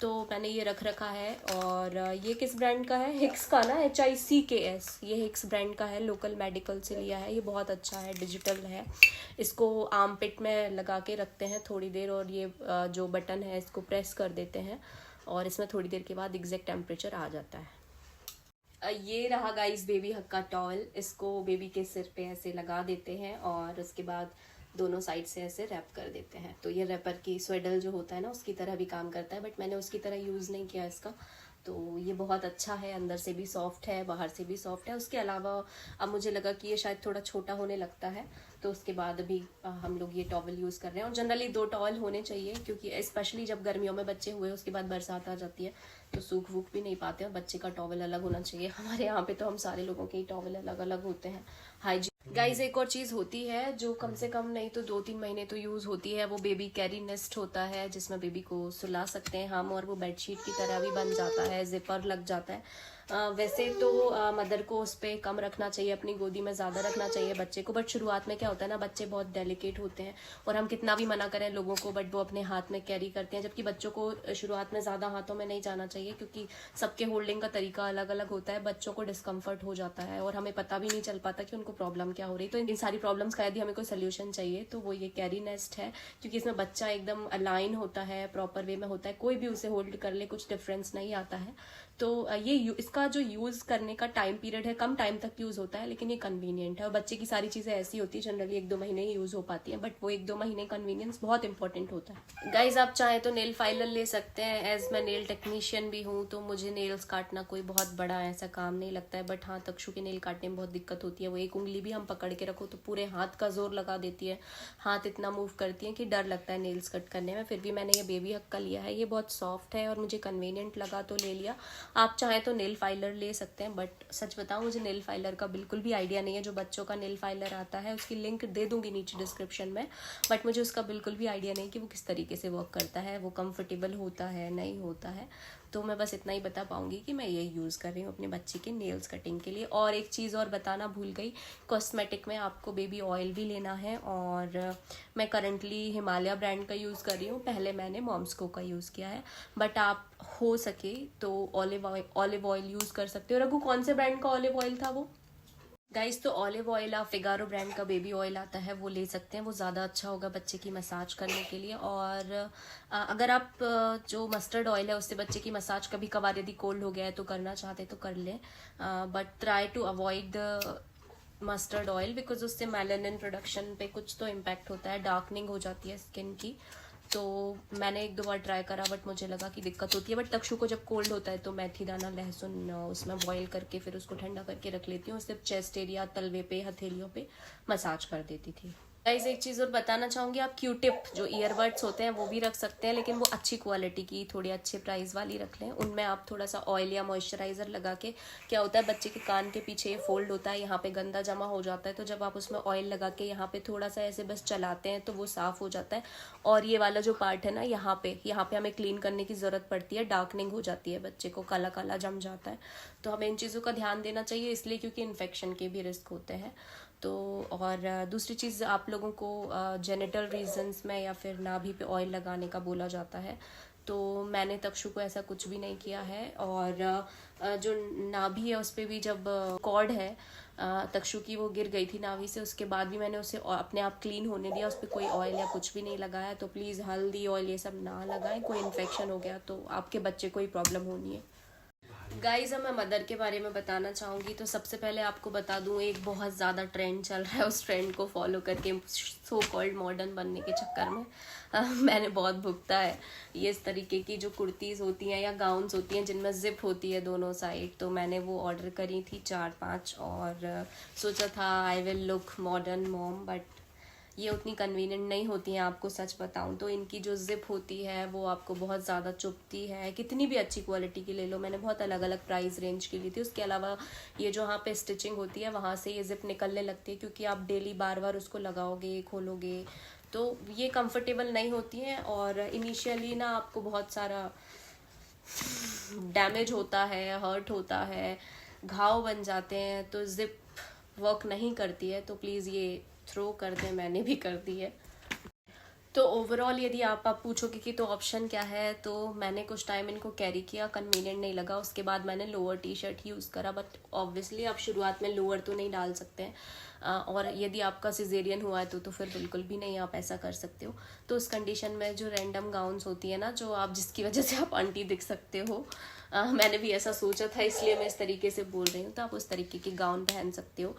तो मैंने ये रख रखा है। और ये किस ब्रांड का है? हिक्स का ना, HICKS, ये हिक्स ब्रांड का है, लोकल मेडिकल से लिया है। ये बहुत अच्छा है, डिजिटल है। इसको आर्म पिट में लगा के रखते हैं थोड़ी देर, और ये जो बटन है इसको प्रेस कर देते हैं और इसमें थोड़ी देर के बाद एग्जैक्ट टेम्परेचर आ जाता है। ये रहा गाइस बेबी हग का टॉवल। इसको बेबी के सिर पे ऐसे लगा देते हैं और उसके बाद दोनों साइड से ऐसे रैप कर देते हैं। तो ये रैपर की स्वेडल जो होता है ना, उसकी तरह भी काम करता है, बट मैंने उसकी तरह यूज़ नहीं किया इसका। तो ये बहुत अच्छा है, अंदर से भी सॉफ्ट है, बाहर से भी सॉफ्ट है। उसके अलावा अब मुझे लगा कि ये शायद थोड़ा छोटा होने लगता है, तो उसके बाद अभी हम लोग ये टॉवल यूज़ कर रहे हैं। और जनरली 2 टॉवल होने चाहिए, क्योंकि स्पेशली जब गर्मियों में बच्चे हुए उसके बाद बरसात आ जाती है तो सूख वूख भी नहीं पाते, और बच्चे का टॉवल अलग होना चाहिए। हमारे यहाँ पे तो हम सारे लोगों के ही टॉवल अलग अलग होते हैं, हाइजीन। गाइज एक और चीज़ होती है जो कम से कम नहीं तो 2-3 महीने तो यूज़ होती है, वो बेबी कैरी नेस्ट होता है, जिसमें बेबी को सुला सकते हैं हम, और वो बेडशीट की तरह भी बन जाता है, जिपर लग जाता है। वैसे तो मदर को उस पर कम रखना चाहिए, अपनी गोदी में ज़्यादा रखना चाहिए बच्चे को, बट शुरुआत में क्या होता है ना, बच्चे बहुत डेलिकेट होते हैं और हम कितना भी मना करें लोगों को, बट वो अपने हाथ में कैरी करते हैं। जबकि बच्चों को शुरुआत में ज़्यादा हाथों में नहीं जाना चाहिए, क्योंकि सबके होल्डिंग का तरीका अलग अलग होता है, बच्चों को डिस्कम्फर्ट हो जाता है और हमें पता भी नहीं चल पाता कि उनको प्रॉब्लम क्या हो रही। तो इन सारी प्रॉब्लम्स का यदि हमें कोई सोल्यूशन चाहिए तो वो ये कैरी नेस्ट है, क्योंकि इसमें बच्चा एकदम अलाइन होता है, प्रॉपर वे में होता है, कोई भी उसे होल्ड कर ले कुछ डिफरेंस नहीं आता है। तो ये इसका जो यूज़ करने का टाइम पीरियड है, कम टाइम तक यूज़ होता है, लेकिन ये कन्वीनियंट है। और बच्चे की सारी चीज़ें ऐसी होती है जनरली 1-2 महीने ही यूज़ हो पाती है, बट वो 1-2 महीने कन्वीनियंस बहुत इंपॉर्टेंट होता है। गाइज आप चाहे तो नेल फाइलर ले सकते हैं, एज मैं नेल टेक्नीशियन भी हूँ तो मुझे नेल्स काटना कोई बहुत बड़ा ऐसा काम नहीं लगता है। बट हाँ, तक्षु के नेल काटने में बहुत दिक्कत होती है। वो एक उंगली भी हम पकड़ के रखो तो पूरे हाथ का जोर लगा देती है, हाथ इतना मूव करती है कि डर लगता है नेल्स कट करने में। फिर भी मैंने ये बेबी हग का लिया है, ये बहुत सॉफ्ट है और मुझे कन्वीनियंट लगा तो ले लिया। आप चाहे तो नेल फाइलर ले सकते हैं, बट सच बताऊं मुझे नेल फाइलर का बिल्कुल भी आइडिया नहीं है। जो बच्चों का नेल फाइलर आता है उसकी लिंक दे दूंगी नीचे डिस्क्रिप्शन में, बट मुझे उसका बिल्कुल भी आइडिया नहीं कि वो किस तरीके से वर्क करता है, वो कंफर्टेबल होता है नहीं होता है। तो मैं बस इतना ही बता पाऊंगी कि मैं ये यूज़ कर रही हूँ अपने बच्चे के नेल्स कटिंग के लिए। और एक चीज़ और बताना भूल गई, कॉस्मेटिक में आपको बेबी ऑयल भी लेना है, और मैं करंटली हिमालय ब्रांड का यूज़ कर रही हूँ। पहले मैंने मॉम्सको का यूज़ किया है, बट आप हो सके तो ऑलिव ऑयल यूज़ कर सकते हो। रघु कौन से ब्रांड का ऑलिव ऑयल था वो? गाइस तो ऑलिव ऑयल, आप फिगारो ब्रांड का बेबी ऑयल आता है वो ले सकते हैं, वो ज़्यादा अच्छा होगा बच्चे की मसाज करने के लिए। और अगर आप जो मस्टर्ड ऑयल है उससे बच्चे की मसाज कभी कभार यदि कोल्ड हो गया है तो करना चाहते तो कर लें, but try to avoid mustard oil, because उससे मेलानिन प्रोडक्शन पे कुछ तो इम्पैक्ट होता है, डार्कनिंग हो जाती है स्किन की। तो मैंने 1-2 बार ट्राई करा, बट मुझे लगा कि दिक्कत होती है। बट तक्षु को जब कोल्ड होता है तो मेथी दाना लहसुन उसमें बॉईल करके फिर उसको ठंडा करके रख लेती हूँ, सिर्फ चेस्ट एरिया, तलवे पे, हथेलियों पे मसाज कर देती थी। गाइस एक चीज़ और बताना चाहूँगी, आप क्यूटिप जो ईयरबड्स होते हैं वो भी रख सकते हैं, लेकिन वो अच्छी क्वालिटी की, थोड़ी अच्छे प्राइस वाली रख लें। उनमें आप थोड़ा सा ऑयल या मॉइस्चराइज़र लगा के, क्या होता है बच्चे के कान के पीछे ये फोल्ड होता है, यहाँ पे गंदा जमा हो जाता है, तो जब आप उसमें ऑयल लगा के यहाँ पे थोड़ा सा ऐसे बस चलाते हैं तो वो साफ़ हो जाता है। और ये वाला जो पार्ट है ना, यहाँ पे हमें क्लीन करने की ज़रूरत पड़ती है, डार्कनिंग हो जाती है, बच्चे को काला काला जम जाता है। तो हमें इन चीज़ों का ध्यान देना चाहिए, इसलिए क्योंकि इन्फेक्शन के भी रिस्क होते हैं। तो और दूसरी चीज़, आप लोगों को जेनिटल रीजंस में या फिर नाभि पे ऑयल लगाने का बोला जाता है, तो मैंने तक्षु को ऐसा कुछ भी नहीं किया है। और जो नाभि है उस पर भी, जब कॉर्ड है तक्षु की वो गिर गई थी नाभि से, उसके बाद भी मैंने उसे अपने आप क्लीन होने दिया, उस पर कोई ऑयल या कुछ भी नहीं लगाया। तो प्लीज़ हल्दी ऑयल ये सब ना लगाएं, कोई इन्फेक्शन हो गया तो आपके बच्चे को ही प्रॉब्लम होनी है। गाइज अब मैं मदर के बारे में बताना चाहूँगी। तो सबसे पहले आपको बता दूँ, एक बहुत ज़्यादा ट्रेंड चल रहा है, उस ट्रेंड को फॉलो करके सो कॉल्ड मॉडर्न बनने के चक्कर में मैंने बहुत भुगता है। ये इस तरीके की जो कुर्तीज़ होती हैं या गाउन्स होती हैं जिनमें जिप होती है दोनों साइड, तो मैंने वो ऑर्डर करी थी 4-5 और सोचा था I will look modern mom, but ये उतनी कन्वीनियंट नहीं होती हैं। आपको सच बताऊं तो इनकी जो जिप होती है वो आपको बहुत ज़्यादा चुभती है, कितनी भी अच्छी क्वालिटी की ले लो। मैंने बहुत अलग अलग प्राइस रेंज की ली थी। उसके अलावा ये जो वहाँ पे स्टिचिंग होती है वहाँ से ये जिप निकलने लगती है, क्योंकि आप डेली बार बार उसको लगाओगे खोलोगे तो ये कंफर्टेबल नहीं होती हैं। और इनिशियली ना आपको बहुत सारा डैमेज होता है, हर्ट होता है, घाव बन जाते हैं, तो जिप वर्क नहीं करती है। तो प्लीज़ ये थ्रो कर दें, मैंने भी कर दी है। तो ओवरऑल यदि आप पूछोगे कि तो ऑप्शन क्या है, तो मैंने कुछ टाइम इनको कैरी किया, कन्वीनियंट नहीं लगा, उसके बाद मैंने लोअर टी शर्ट यूज़ करा। बट ऑब्वियसली आप शुरुआत में लोअर तो नहीं डाल सकते हैं, और यदि आपका सिजेरियन हुआ है तो फिर बिल्कुल भी नहीं आप ऐसा कर सकते हो। तो उस कंडीशन में जो रैंडम गाउन्स होती है ना, जो आप जिसकी वजह से आप आंटी दिख सकते हो, मैंने भी ऐसा सोचा था इसलिए मैं इस तरीके से बोल रही हूँ। तो आप उस तरीके की गाउन पहन सकते हो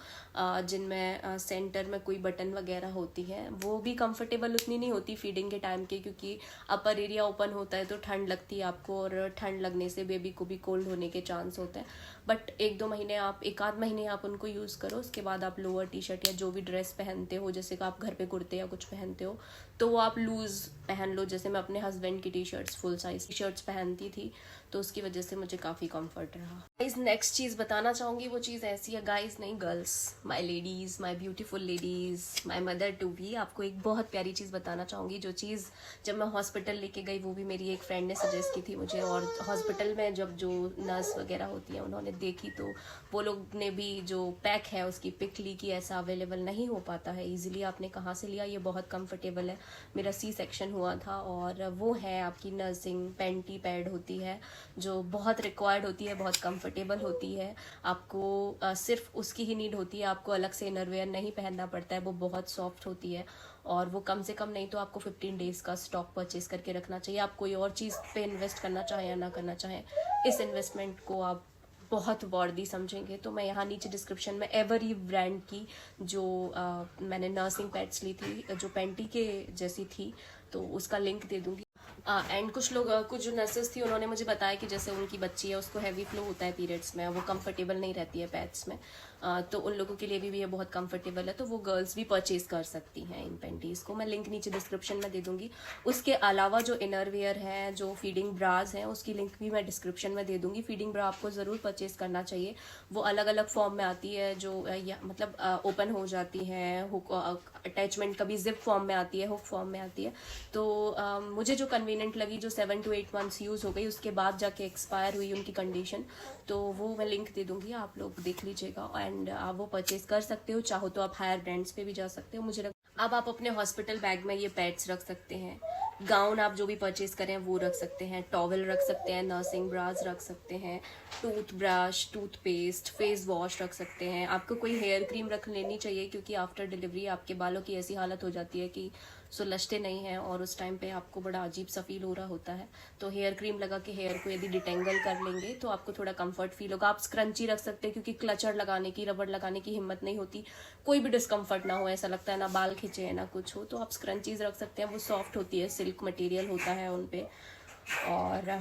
जिनमें सेंटर में कोई बटन वगैरह होती है। वो भी कंफर्टेबल उतनी नहीं होती फीडिंग के टाइम के, क्योंकि अपर एरिया ओपन होता है तो ठंड लगती है आपको, और ठंड लगने से बेबी को भी कोल्ड होने के चांस होते हैं। बट 1-2 महीने आप, 1-आध महीने आप उनको यूज़ करो, उसके बाद आप लोअर टी शर्ट या जो भी ड्रेस पहनते हो, जैसे कि आप घर पे कुर्ते या कुछ पहनते हो, तो वो आप लूज़ पहन लो। जैसे मैं अपने हस्बैंड की T shirts, full size T shirts पहनती थी, तो उसकी वजह से मुझे काफ़ी कंफर्ट रहा। गाइस नेक्स्ट चीज़ बताना चाहूँगी, वो चीज़ ऐसी है, गाइस नहीं girls, my ladies, my beautiful ladies, my mother to be, आपको एक बहुत प्यारी चीज़ बताना चाहूँगी। जो चीज़ जब मैं हॉस्पिटल लेके गई, वो भी मेरी एक फ्रेंड ने सजेस्ट की थी मुझे, और हॉस्पिटल में जब जो नर्स वगैरह होती हैं उन्होंने देखी, तो वो लोग ने भी जो पैक है उसकी पिक ली कि ऐसा अवेलेबल नहीं हो पाता है ईजिली। आपने कहाँ से लिया? ये बहुत कंफर्टेबल है। मेरा सी सेक्शन हुआ था, और वो है आपकी नर्सिंग पेंटी पैड होती है, जो बहुत रिक्वायर्ड होती है, बहुत कंफर्टेबल होती है। आपको सिर्फ उसकी ही नीड होती है, आपको अलग से इनरवेयर नहीं पहनना पड़ता है। वो बहुत सॉफ्ट होती है, और वो कम से कम नहीं तो आपको 15 डेज़ का स्टॉक परचेज करके रखना चाहिए। आप कोई और चीज़ पे इन्वेस्ट करना चाहें या ना करना चाहें, इस इन्वेस्टमेंट को आप बहुत वर्दी समझेंगे। तो मैं यहाँ नीचे डिस्क्रिप्शन में एवरी ब्रांड की जो मैंने नर्सिंग पैड्स ली थी, जो पेंटी के जैसी थी, तो उसका लिंक दे दूँगी। एंड कुछ लोग, कुछ जो नर्सेस थी, उन्होंने मुझे बताया कि जैसे उनकी बच्ची है, उसको हैवी फ्लो होता है पीरियड्स में, वो कंफर्टेबल नहीं रहती है पैड्स में, तो उन लोगों के लिए भी ये बहुत कंफर्टेबल है। तो वो गर्ल्स भी परचेज कर सकती हैं इन पेंटीज़ को। मैं लिंक नीचे डिस्क्रिप्शन में दे दूँगी। उसके अलावा जो इनरवेयर है, जो फीडिंग ब्राज हैं, उसकी लिंक भी मैं डिस्क्रिप्शन में दे दूँगी। फीडिंग ब्रा आपको ज़रूर परचेज करना चाहिए। वो अलग अलग फॉर्म में आती है, जो मतलब ओपन हो जाती हैं, हुक अटैचमेंट कभी जिप फॉर्म में आती है, हुक फॉर्म में आती है। तो मुझे जो कन्वीनियंट लगी, जो 7 to 8 मंथ्स यूज़ हो गई, उसके बाद जाके एक्सपायर हुई उनकी कंडीशन, तो वो मैं लिंक दे दूँगी, आप लोग देख लीजिएगा एंड आप वो परचेज कर सकते हो। चाहो तो आप हायर ब्रांड्स पे भी जा सकते हो। अब आप अपने हॉस्पिटल बैग में ये पैड्स रख सकते हैं, गाउन आप जो भी परचेज करें वो रख सकते हैं, टॉवल रख सकते हैं, नर्सिंग ब्रास रख सकते हैं, tooth brush, toothpaste, face wash रख सकते हैं। आपको कोई हेयर क्रीम रख लेनी चाहिए, क्योंकि आफ्टर डिलीवरी आपके बालों की ऐसी हालत हो जाती है कि सुलझते नहीं हैं, और उस टाइम पे आपको बड़ा अजीब सा फील हो रहा होता है। तो हेयर क्रीम लगा के हेयर को यदि डिटेंगल कर लेंगे तो आपको थोड़ा कंफर्ट फील होगा। आप स्क्रंची रख सकते हैं, क्योंकि क्लचर लगाने की, रबड़ लगाने की हिम्मत नहीं होती, कोई भी डिस्कम्फर्ट ना हो, ऐसा लगता है ना बाल खिंचे ना कुछ हो, तो आप स्क्रंचीज रख सकते हैं। वो सॉफ्ट होती है, सिल्क मटेरियल होता है उन पे। और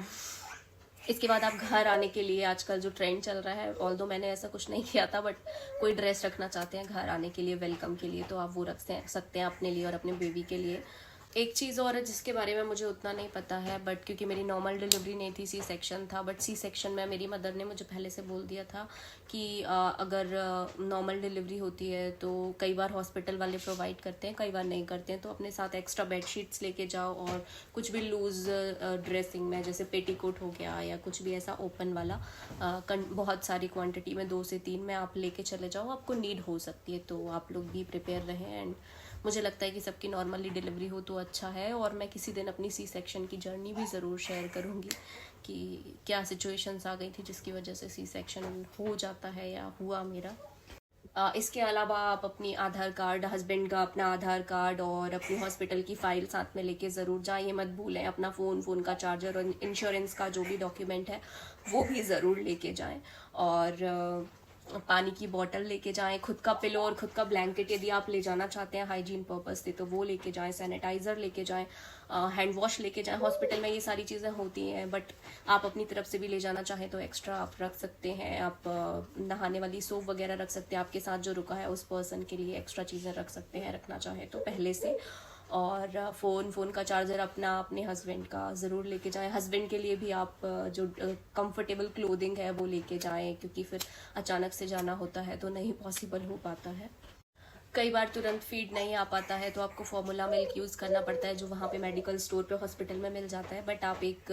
इसके बाद आप घर आने के लिए, आजकल जो ट्रेंड चल रहा है, ऑल्दो मैंने ऐसा कुछ नहीं किया था, बट कोई ड्रेस रखना चाहते हैं घर आने के लिए, वेलकम के लिए, तो आप वो रख सकते हैं अपने लिए और अपने बेबी के लिए। एक चीज़ और है जिसके बारे में मुझे उतना नहीं पता है, बट क्योंकि मेरी नॉर्मल डिलीवरी नहीं थी, सी सेक्शन था, बट सी सेक्शन में मेरी मदर ने मुझे पहले से बोल दिया था कि अगर नॉर्मल डिलीवरी होती है तो कई बार हॉस्पिटल वाले प्रोवाइड करते हैं, कई बार नहीं करते हैं, तो अपने साथ एक्स्ट्रा बेडशीट्स लेके जाओ, और कुछ भी लूज़ ड्रेसिंग में, जैसे पेटीकोट हो गया या कुछ भी ऐसा ओपन वाला, बहुत सारी क्वांटिटी में 2 से 3 में आप लेके चले जाओ, आपको नीड हो सकती है। तो आप लोग भी प्रिपेयर रहें। एंड मुझे लगता है कि सबकी नॉर्मली डिलीवरी हो तो अच्छा है, और मैं किसी दिन अपनी सी सेक्शन की जर्नी भी ज़रूर शेयर करूँगी कि क्या सिचुएशंस आ गई थी जिसकी वजह से सी सेक्शन हो जाता है या हुआ मेरा। इसके अलावा आप अपनी आधार कार्ड, हस्बैंड का अपना आधार कार्ड और अपनी हॉस्पिटल की फाइल साथ में लेके ज़रूर जाएं। ये मत भूलें अपना फ़ोन का चार्जर और इंश्योरेंस का जो भी डॉक्यूमेंट है वो भी ज़रूर लेके जाएं। और पानी की बोतल लेके जाएं, खुद का पिलो और खुद का ब्लैंकेट यदि आप ले जाना चाहते हैं हाइजीन पर्पज से तो वो लेके जाएं। सैनिटाइज़र लेके जाएं, हैंड वॉश लेके जाएं। हॉस्पिटल में ये सारी चीज़ें होती हैं, बट आप अपनी तरफ से भी ले जाना चाहें तो एक्स्ट्रा आप रख सकते हैं। आप नहाने वाली सोप वगैरह रख सकते हैं, आपके साथ जो रुका है उस पर्सन के लिए एक्स्ट्रा चीज़ें रख सकते हैं रखना चाहें तो पहले से। और फ़ोन का चार्जर अपने हस्बैंड का ज़रूर लेके जाएं। हस्बैंड के लिए भी आप जो कंफर्टेबल क्लोथिंग है वो लेके जाएं, क्योंकि फिर अचानक से जाना होता है तो नहीं पॉसिबल हो पाता है। कई बार तुरंत फीड नहीं आ पाता है तो आपको फॉर्मूला मिल्क यूज़ करना पड़ता है, जो वहाँ पे मेडिकल स्टोर पे हॉस्पिटल में मिल जाता है। बट आप एक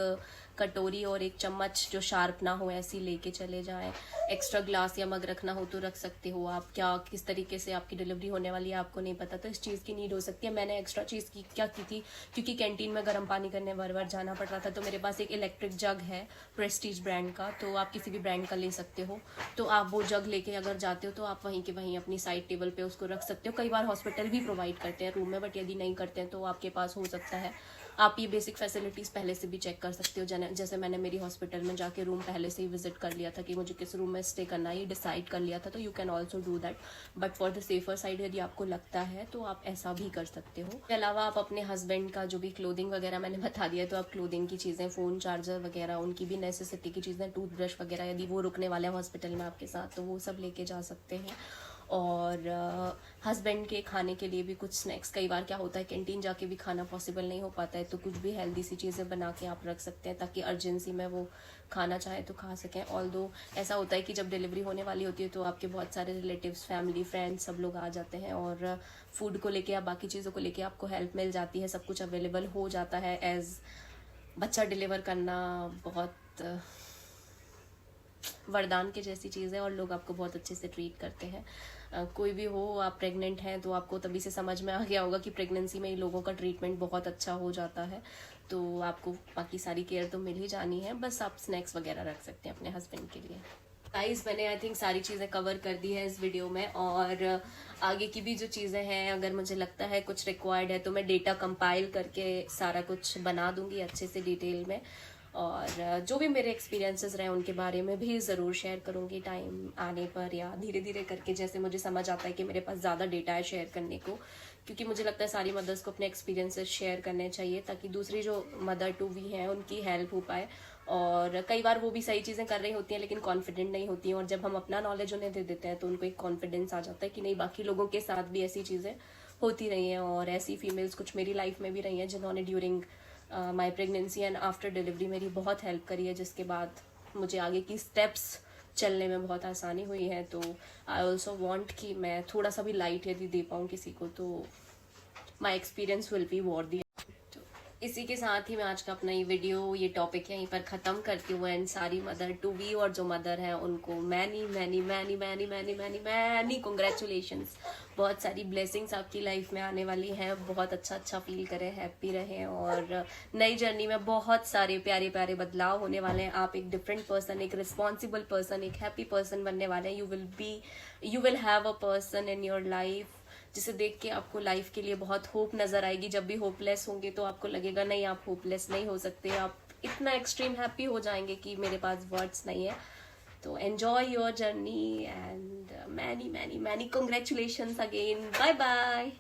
कटोरी और एक चम्मच जो शार्प ना हो ऐसी लेके चले जाएं। एक्स्ट्रा ग्लास या मग रखना हो तो रख सकते हो आप। क्या किस तरीके से आपकी डिलीवरी होने वाली है आपको नहीं पता, तो इस चीज़ की नीड हो सकती है। मैंने एक्स्ट्रा चीज़ क्या की थी, क्योंकि कैंटीन में गर्म पानी करने बार जाना पड़ रहा था, तो मेरे पास एक इलेक्ट्रिक जग है प्रेस्टीज ब्रांड का, तो आप किसी भी ब्रांड का ले सकते हो। तो आप वो जग लेके अगर जाते हो तो आप वहीं के वहीं अपनी साइड टेबल पे उसको रख सकते हो। कई बार हॉस्पिटल भी प्रोवाइड करते हैं रूम में, बट यदि नहीं करते हैं तो आपके पास हो सकता है। आप ये बेसिक फैसिलिटीज़ पहले से भी चेक कर सकते हो। जैसे मैंने मेरी हॉस्पिटल में जाके रूम पहले से ही विजिट कर लिया था कि मुझे किस रूम में स्टे करना है, ये डिसाइड कर लिया था, तो you can also do that. But for the safer side यदि आपको लगता है तो आप ऐसा भी कर सकते हो। इसके अलावा आप अपने हस्बैंड का जो भी क्लोथिंग वगैरह मैंने बता दिया, तो आप क्लोथिंग की चीज़ें, फ़ोन चार्जर वगैरह, उनकी भी नेसेसिटी की चीज़ें, टूथब्रश वगैरह, यदि वो रुकने वाले हैं हॉस्पिटल में आपके साथ तो वो सब लेके जा सकते हैं। और हस्बैंड के खाने के लिए भी कुछ स्नैक्स। कई बार क्या होता है कैंटीन जाके भी खाना पॉसिबल नहीं हो पाता है, तो कुछ भी हेल्दी सी चीज़ें बना के आप रख सकते हैं ताकि अर्जेंसी में वो खाना चाहे तो खा सकें। ऑल्दो ऐसा होता है कि जब डिलीवरी होने वाली होती है तो आपके बहुत सारे रिलेटिव्स, फैमिली, फ्रेंड्स सब लोग आ जाते हैं और फूड को लेके या बाकी चीज़ों को लेके आपको हेल्प मिल जाती है, सब कुछ अवेलेबल हो जाता है। एज बच्चा डिलीवर करना बहुत वरदान के जैसी चीज़ है और लोग आपको बहुत अच्छे से ट्रीट करते हैं। कोई भी हो, आप प्रेग्नेंट हैं तो आपको तभी से समझ में आ गया होगा कि प्रेगनेंसी में ही लोगों का ट्रीटमेंट बहुत अच्छा हो जाता है, तो आपको बाकी सारी केयर तो मिल ही जानी है। बस आप स्नैक्स वगैरह रख सकते हैं अपने हस्बैंड के लिए। गाइस, मैंने आई थिंक सारी चीज़ें कवर कर दी है इस वीडियो में, और आगे की भी जो चीज़ें हैं अगर मुझे लगता है कुछ रिक्वायर्ड है तो मैं डेटा कंपाइल करके सारा कुछ बना दूंगी अच्छे से डिटेल में। और जो भी मेरे एक्सपीरियंसेस रहे उनके बारे में भी ज़रूर शेयर करूँगी टाइम आने पर, या धीरे धीरे करके जैसे मुझे समझ आता है कि मेरे पास ज़्यादा डेटा है शेयर करने को। क्योंकि मुझे लगता है सारी मदर्स को अपने एक्सपीरियंसेस शेयर करने चाहिए ताकि दूसरी जो मदर टू भी हैं उनकी हेल्प हो पाए। और कई बार वो भी सही चीज़ें कर रही होती हैं लेकिन कॉन्फिडेंट नहीं होती हैं, और जब हम अपना नॉलेज उन्हें दे देते हैं तो उनको एक कॉन्फिडेंस आ जाता है कि नहीं, बाकी लोगों के साथ भी ऐसी चीज़ें होती रही हैं। और ऐसी फीमेल्स कुछ मेरी लाइफ में भी रही हैं जिन्होंने during my pregnancy and after delivery मेरी बहुत हेल्प करी है, जिसके बाद मुझे आगे की स्टेप्स चलने में बहुत आसानी हुई है। तो आई ऑल्सो वॉन्ट कि मैं थोड़ा सा भी लाइट यदि दे पाऊँ किसी को, तो my experience will be worthy. इसी के साथ ही मैं आज का अपना ये टॉपिक यहीं पर ख़त्म करती हूँ। एंड सारी मदर टू बी और जो मदर है उनको many many many many many many many congratulations. बहुत सारी ब्लेसिंग्स आपकी लाइफ में आने वाली हैं। बहुत अच्छा फील करें, हैप्पी रहें, और नई जर्नी में बहुत सारे प्यारे प्यारे बदलाव होने वाले हैं। आप एक डिफरेंट पर्सन, एक रिस्पॉन्सिबल पर्सन, एक हैप्पी पर्सन बनने वाले हैं। You will have a person in your life जिसे देख के आपको लाइफ के लिए बहुत होप नजर आएगी। जब भी होपलेस होंगे तो आपको लगेगा नहीं, आप होपलेस नहीं हो सकते। आप इतना एक्सट्रीम हैप्पी हो जाएंगे कि मेरे पास वर्ड्स नहीं है। तो enjoy your journey and many many many congratulations again. Bye bye.